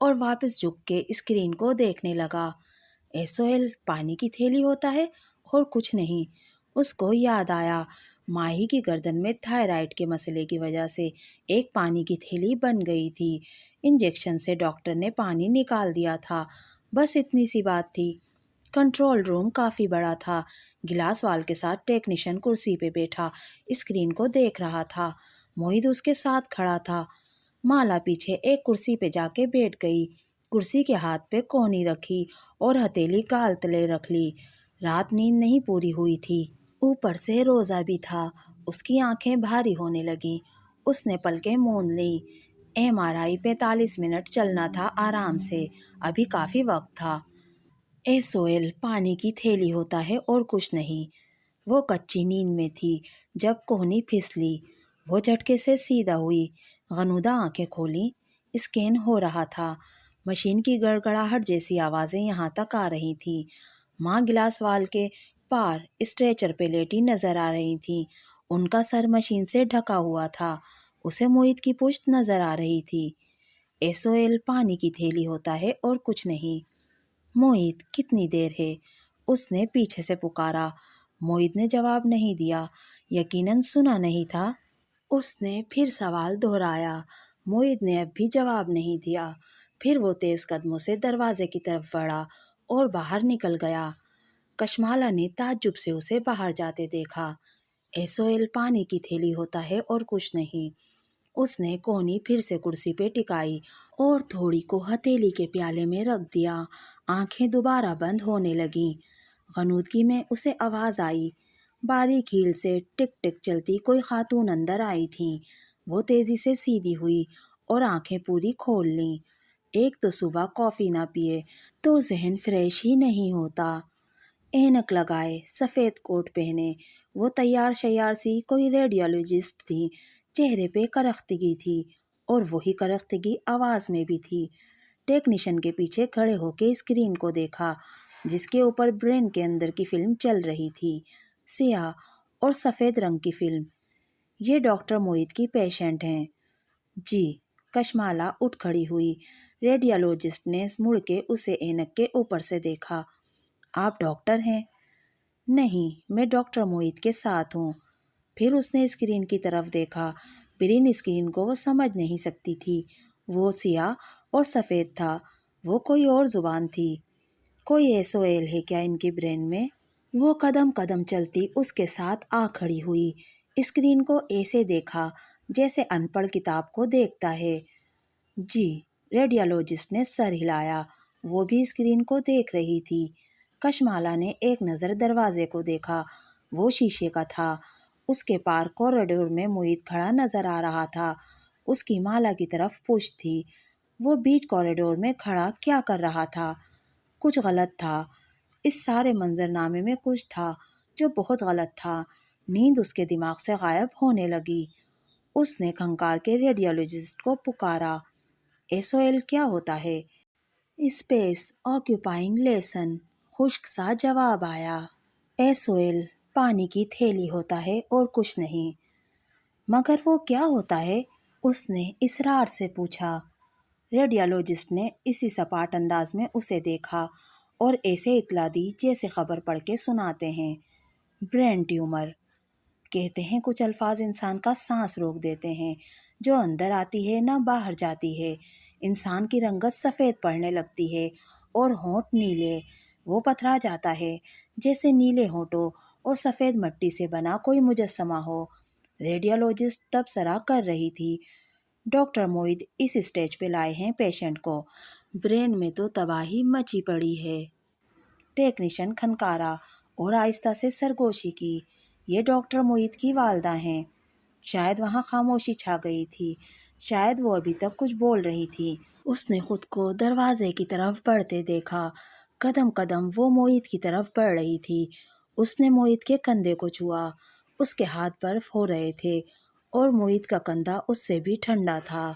اور واپس جھک کے اسکرین کو دیکھنے لگا۔ ایسوئل پانی کی تھیلی ہوتا ہے اور کچھ نہیں۔ اس کو یاد آیا ماہی کی گردن میں تھائرائیڈ کے مسئلے کی وجہ سے ایک پانی کی تھیلی بن گئی تھی۔ انجیکشن سے ڈاکٹر نے پانی نکال دیا تھا، بس اتنی سی بات تھی۔ کنٹرول روم کافی بڑا تھا۔ گلاس وال کے ساتھ ٹیکنیشین کرسی پہ بیٹھا اسکرین کو دیکھ رہا تھا۔ موہت اس کے ساتھ کھڑا تھا۔ مالا پیچھے ایک کرسی پہ جا کے بیٹھ گئی، کرسی کے ہاتھ پہ کونی رکھی اور ہتھیلی گال تلے رکھ لی۔ رات نیند نہیں پوری ہوئی تھی، اوپر سے روزہ بھی تھا۔ اس کی آنکھیں بھاری ہونے لگیں۔ اس نے پلکیں موند لیں۔ MRI 45 منٹ چلنا تھا آرام سے، ابھی کافی وقت تھا۔ ایسوئل پانی کی تھیلی ہوتا ہے اور کچھ نہیں۔ وہ کچی نیند میں تھی جب کہنی پھسلی۔ وہ جھٹکے سے سیدھا ہوئی، غنودہ آنکھیں کھولیں۔ اسکین ہو رہا تھا۔ مشین کی گڑگڑاہٹ جیسی آوازیں یہاں تک آ رہی تھیں۔ ماں گلاس وال کے پار اسٹریچر پہ لیٹی نظر آ رہی تھیں۔ ان کا سر مشین سے ڈھکا ہوا تھا۔ اسے موہت کی پشت نظر آ رہی تھی۔ ایسوئل پانی کی تھیلی ہوتا ہے اور کچھ نہیں۔ موہت کتنی دیر ہے؟ اس نے پیچھے سے پکارا۔ موہت نے جواب نہیں دیا، یقیناً سنا نہیں تھا۔ اس نے پھر سوال دہرایا۔ موہت نے اب بھی جواب نہیں دیا۔ پھر وہ تیز قدموں سے دروازے کی طرف بڑھا اور باہر نکل گیا۔ کشمالا نے تعجب سے اسے باہر جاتے دیکھا۔ ایسوئل پانی کی تھیلی ہوتا ہے اور کچھ نہیں۔ اس نے کونی پھر سے کرسی پہ ٹکائی اور تھوڑی کو ہتھیلی کے پیالے میں رکھ دیا۔ آنکھیں دوبارہ بند ہونے لگیں۔ غنودگی میں اسے آواز آئی۔ باریک ہیل سے ٹک ٹک چلتی کوئی خاتون اندر آئی تھیں۔ وہ تیزی سے سیدھی ہوئی اور آنکھیں پوری کھول لیں۔ ایک تو صبح کافی نہ پیے تو ذہن فریش ہی نہیں ہوتا۔ اینک لگائے، سفید کوٹ پہنے، وہ تیار شیار سی کوئی ریڈیولوجسٹ تھی۔ چہرے پہ کرختگی تھی اور وہی کرختگی آواز میں بھی تھی۔ ٹیکنیشین کے پیچھے کھڑے ہو کے اسکرین کو دیکھا جس کے اوپر برین کے اندر کی فلم چل رہی تھی، سیاہ اور سفید رنگ کی فلم۔ یہ ڈاکٹر موہت کی پیشنٹ ہیں؟ جی۔ کشمالا اٹھ کھڑی ہوئی۔ ریڈیولوجسٹ نے مڑ کے اسے اینک کے اوپر سے دیکھا۔ آپ ڈاکٹر ہیں؟ نہیں، میں ڈاکٹر موہت کے ساتھ ہوں۔ پھر اس نے اسکرین کی طرف دیکھا۔ برین اسکرین کو وہ سمجھ نہیں سکتی تھی۔ وہ سیاہ اور سفید تھا۔ وہ کوئی اور زبان تھی۔ کوئی ایسوئل ہے کیا ان کی برین میں؟ وہ قدم قدم چلتی اس کے ساتھ آ کھڑی ہوئی۔ اسکرین کو ایسے دیکھا جیسے ان پڑھ کتاب کو دیکھتا ہے۔ جی۔ ریڈیولوجسٹ نے سر ہلایا۔ وہ بھی اسکرین کو دیکھ رہی تھی۔ کشمالا نے ایک نظر دروازے کو دیکھا۔ وہ شیشے کا تھا۔ اس کے پار کوریڈور میں موہت کھڑا نظر آ رہا تھا۔ اس کی مالا کی طرف پشت تھی۔ وہ بیچ کوریڈور میں کھڑا کیا کر رہا تھا؟ کچھ غلط تھا۔ اس سارے منظرنامے میں کچھ تھا جو بہت غلط تھا۔ نیند اس کے دماغ سے غائب ہونے لگی۔ اس نے کھنکار کے ریڈیولوجسٹ کو پکارا۔ ایسوئل کیا ہوتا ہے؟ اسپیس آکیوپائنگ لیسن، خشک سا جواب آیا۔ ایسوئل پانی کی تھیلی ہوتا ہے اور کچھ نہیں۔ مگر وہ کیا ہوتا ہے؟ اس نے اصرار سے پوچھا۔ ریڈیولوجسٹ نے اسی سپاٹ انداز میں اسے دیکھا اور ایسے اطلاع دی جیسے خبر پڑھ کے سناتے ہیں۔ برین ٹیومر کہتے ہیں کچھ الفاظ انسان کا سانس روک دیتے ہیں، جو اندر آتی ہے نہ باہر جاتی ہے۔ انسان کی رنگت سفید پڑنے لگتی ہے اور ہونٹ نیلے۔ وہ پتھرا جاتا ہے جیسے نیلے ہونٹوں اور سفید مٹی سے بنا کوئی مجسمہ ہو۔ ریڈیولوجسٹ تبصرہ کر رہی تھی۔ ڈاکٹر موہت اس اسٹیج پہ لائے ہیں پیشنٹ کو۔ برین میں تو تباہی مچی پڑی ہے۔ ٹیکنیشین کھنکارا اور آہستہ سے سرگوشی کی۔ یہ ڈاکٹر موہت کی والدہ ہیں۔ شاید وہاں خاموشی چھا گئی تھی۔ شاید وہ ابھی تک کچھ بول رہی تھی۔ اس نے خود کو دروازے کی طرف بڑھتے دیکھا۔ قدم قدم وہ موہت کی طرف بڑھ رہی تھی۔ اس نے موہت کے کندھے کو چھوا۔ اس کے ہاتھ برف ہو رہے تھے اور موہت کا کندھا اس سے بھی ٹھنڈا تھا۔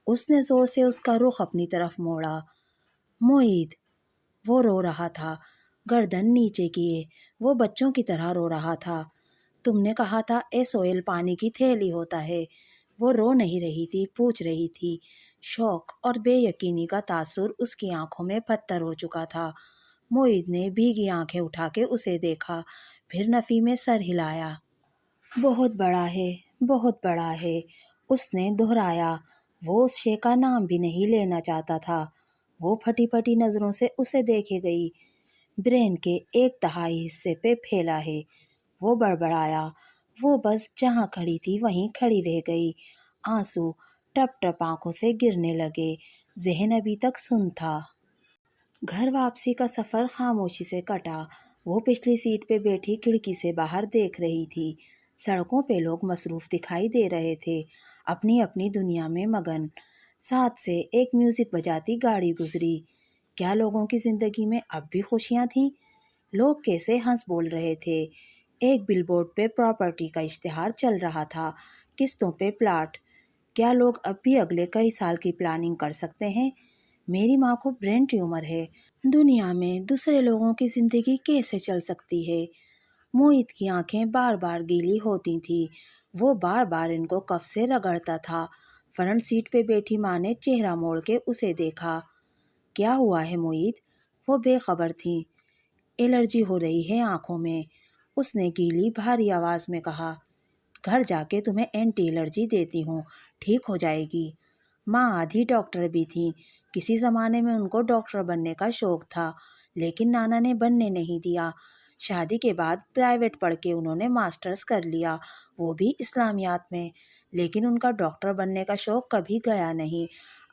اس نے زور سے اس کا رخ اپنی طرف موڑا۔ موہت، وہ رو رہا تھا، گردن نیچے کیے۔ وہ بچوں کی طرح رو رہا تھا۔ تم نے کہا تھا ایسوئل پانی کی تھیلی ہوتا ہے۔ وہ رو نہیں رہی تھی، پوچھ رہی تھی، شوق اور بے یقینی کا تاثر اس کی آنکھوں میں پتھر ہو چکا تھا۔ معید نے بھیگی آنکھیں اٹھا کے اسے دیکھا، پھر نفی میں سر ہلایا۔ بہت بڑا ہے، بہت بڑا ہے، اس نے دہرایا۔ وہ اس شے کا نام بھی نہیں لینا چاہتا تھا۔ وہ پھٹی پھٹی نظروں سے اسے دیکھے گئی۔ برین کے 1/3 حصے پہ پھیلا ہے، وہ بڑبڑایا۔ وہ بس جہاں کھڑی تھی وہیں کھڑی رہ گئی۔ آنسو ٹپ ٹپ آنکھوں سے گرنے لگے۔ ذہن ابھی تک سن تھا۔ گھر واپسی کا سفر خاموشی سے کٹا۔ وہ پچھلی سیٹ پہ بیٹھی کھڑکی سے باہر دیکھ رہی تھی۔ سڑکوں پہ لوگ مصروف دکھائی دے رہے تھے، اپنی اپنی دنیا میں مگن۔ ساتھ سے ایک میوزک بجاتی گاڑی گزری۔ کیا لوگوں کی زندگی میں اب بھی خوشیاں تھیں؟ لوگ کیسے ہنس بول رہے تھے۔ ایک بل بورڈ پہ پراپرٹی کا اشتہار چل رہا تھا، قسطوں پہ پلاٹ۔ کیا لوگ اب بھی اگلے کئی سال کی پلاننگ کر سکتے ہیں؟ میری ماں کو برین ٹیومر ہے، دنیا میں دوسرے لوگوں کی زندگی کیسے چل سکتی ہے؟ معید کی آنکھیں بار بار گیلی ہوتی تھیں۔ وہ بار بار ان کو کف سے رگڑتا تھا۔ فرنٹ سیٹ پہ بیٹھی ماں نے چہرہ موڑ کے اسے دیکھا۔ کیا ہوا ہے معید؟ وہ بے خبر تھی۔ الرجی ہو رہی ہے آنکھوں میں، اس نے گیلی بھاری آواز میں کہا۔ گھر جا کے تمہیں اینٹی الرجی دیتی ہوں، ٹھیک ہو جائے گی۔ ماں آدھی ڈاکٹر بھی تھیں۔ کسی زمانے میں ان کو ڈاکٹر بننے کا شوق تھا، لیکن نانا نے بننے نہیں دیا۔ شادی کے بعد پرائیویٹ پڑھ کے انہوں نے ماسٹرز کر لیا، وہ بھی اسلامیات میں، لیکن ان کا ڈاکٹر بننے کا شوق کبھی گیا نہیں۔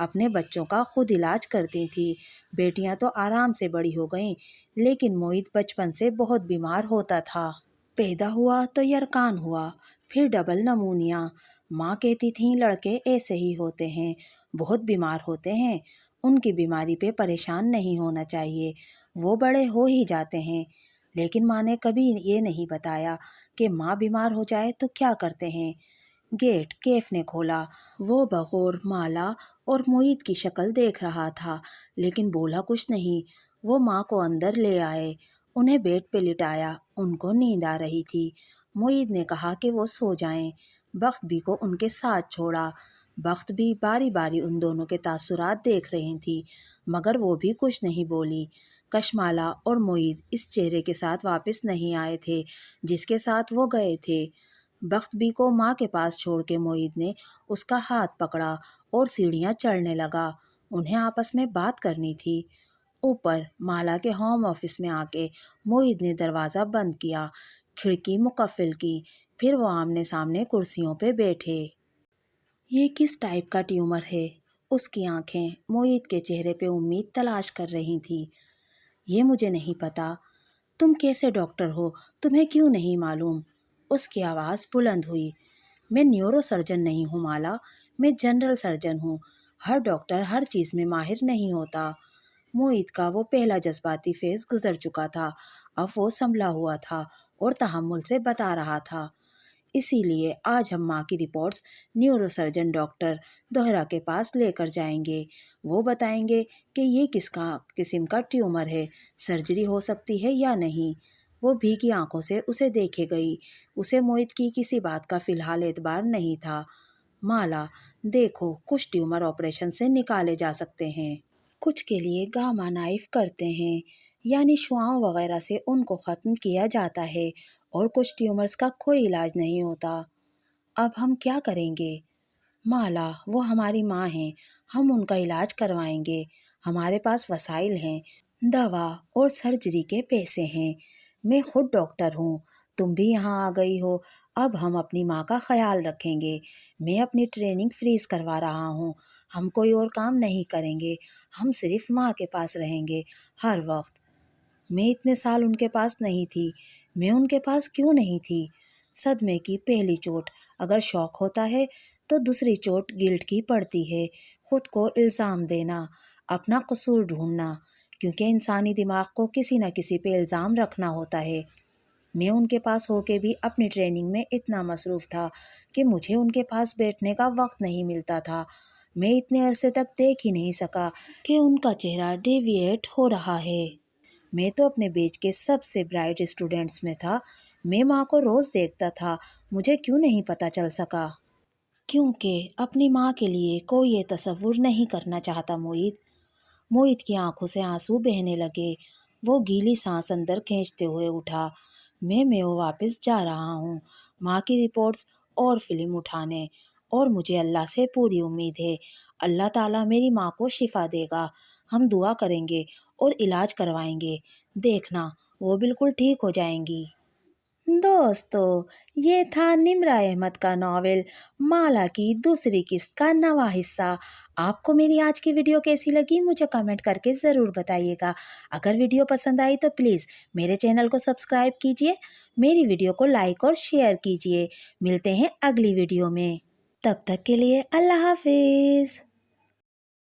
اپنے بچوں کا خود علاج کرتی تھی۔ بیٹیاں تو آرام سے بڑی ہو گئیں، لیکن معید بچپن سے بہت بیمار ہوتا تھا۔ پیدا ہوا تو یرقان ہوا، پھر ڈبل نمونیا۔ ماں کہتی تھیں لڑکے ایسے ہی ہوتے ہیں، بہت بیمار ہوتے ہیں، ان کی بیماری پہ پریشان نہیں ہونا چاہیے، وہ بڑے ہو ہی جاتے ہیں۔ لیکن ماں نے کبھی یہ نہیں بتایا کہ ماں بیمار ہو جائے تو کیا کرتے ہیں۔ گیٹ کیف نے کھولا۔ وہ بغور مالا اور معید کی شکل دیکھ رہا تھا، لیکن بولا کچھ نہیں۔ وہ ماں کو اندر لے آئے، انہیں بیڈ پہ لٹایا۔ ان کو نیند آ رہی تھی۔ معید نے کہا کہ وہ سو جائیں۔ بخت بھی کو ان کے ساتھ چھوڑا۔ بخت بھی باری باری ان دونوں کے تاثرات دیکھ رہی تھی، مگر وہ بھی کچھ نہیں بولی۔ کشمالا اور معید اس چہرے کے ساتھ واپس نہیں آئے تھے جس کے ساتھ وہ گئے تھے۔ بخت بھی کو ماں کے پاس چھوڑ کے معید نے اس کا ہاتھ پکڑا اور سیڑھیاں چڑھنے لگا۔ انہیں آپس میں بات کرنی تھی۔ اوپر مالا کے ہوم آفس میں آ کے معید نے دروازہ بند کیا، کھڑکی مقفل کی، پھر وہ آمنے سامنے کرسیوں پہ بیٹھے۔ یہ کس ٹائپ کا ٹیومر ہے؟ اس کی آنکھیں معید کے چہرے پہ امید تلاش کر رہی تھی۔ یہ مجھے نہیں پتا۔ تم کیسے ڈاکٹر ہو؟ تمہیں کیوں نہیں معلوم؟ اس کی آواز بلند ہوئی۔ میں نیورو سرجن نہیں ہوں مالا، میں جنرل سرجن ہوں۔ ہر ڈاکٹر ہر چیز میں ماہر نہیں ہوتا۔ معید کا وہ پہلا جذباتی فیز گزر چکا تھا، اب وہ سنبھلا ہوا تھا اور تحمل سے بتا رہا تھا۔ اسی لیے آج ہم ماں کی رپورٹس نیورو سرجن ڈاکٹر دوہرا کے پاس لے کر جائیں گے۔ وہ بتائیں گے کہ یہ کس قسم کا ٹیومر ہے، سرجری ہو سکتی ہے یا نہیں۔ وہ بھیگی آنکھوں سے اسے دیکھے گئی۔ اسے معید کی کسی بات کا فی الحال اعتبار نہیں تھا۔ مالا، دیکھو، کچھ ٹیومر آپریشن سے نکالے جا سکتے ہیں، کچھ کے لیے گاما نائف کرتے ہیں، یعنی شعاؤں وغیرہ سے ان کو ختم کیا جاتا ہے، اور کچھ ٹیومرز کا کوئی علاج نہیں ہوتا۔ اب ہم کیا کریں گے؟ مالا، وہ ہماری ماں ہیں، ہم ان کا علاج کروائیں گے، ہمارے پاس وسائل ہیں، دوا اور سرجری کے پیسے ہیں۔ میں خود ڈاکٹر ہوں، تم بھی یہاں آ گئی ہو، اب ہم اپنی ماں کا خیال رکھیں گے۔ میں اپنی ٹریننگ فریز کروا رہا ہوں، ہم کوئی اور کام نہیں کریں گے، ہم صرف ماں کے پاس رہیں گے ہر وقت۔ میں اتنے سال ان کے پاس نہیں تھی، میں ان کے پاس کیوں نہیں تھی؟ صدمے کی پہلی چوٹ اگر شوق ہوتا ہے تو دوسری چوٹ گلٹ کی پڑتی ہے، خود کو الزام دینا، اپنا قصور ڈھونڈنا، کیونکہ انسانی دماغ کو کسی نہ کسی پہ الزام رکھنا ہوتا ہے۔ میں ان کے پاس ہو کے بھی اپنی ٹریننگ میں اتنا مصروف تھا کہ مجھے ان کے پاس بیٹھنے کا وقت نہیں ملتا تھا۔ میں اتنے عرصے تک دیکھ ہی نہیں سکا کہ ان کا چہرہ ڈیویٹ ہو رہا ہے۔ میں تو اپنے بیچ کے سب سے برائٹ اسٹوڈنٹس میں تھا، میں ماں کو روز دیکھتا تھا، مجھے کیوں نہیں پتہ چل سکا؟ کیونکہ اپنی ماں کے لیے کوئی یہ تصور نہیں کرنا چاہتا موہت کی آنکھوں سے آنسو بہنے لگے۔ وہ گیلی سانس اندر کھینچتے ہوئے اٹھا۔ میں واپس جا رہا ہوں ماں کی رپورٹس اور فلم اٹھانے، اور مجھے اللہ سے پوری امید ہے اللہ تعالیٰ میری ماں کو شفا دے گا۔ ہم دعا کریں گے اور علاج کروائیں گے، دیکھنا وہ بالکل ٹھیک ہو جائیں گی۔ دوستو، یہ تھا نمرہ احمد کا ناول مالا کی دوسری قسط کا 9واں حصہ۔ آپ کو میری آج کی ویڈیو کیسی لگی مجھے کمنٹ کر کے ضرور بتائیے گا۔ اگر ویڈیو پسند آئی تو پلیز میرے چینل کو سبسکرائب کیجیے، میری ویڈیو کو لائک اور شیئر کیجیے۔ ملتے ہیں اگلی ویڈیو میں، تب تک کے لیے اللہ حافظ۔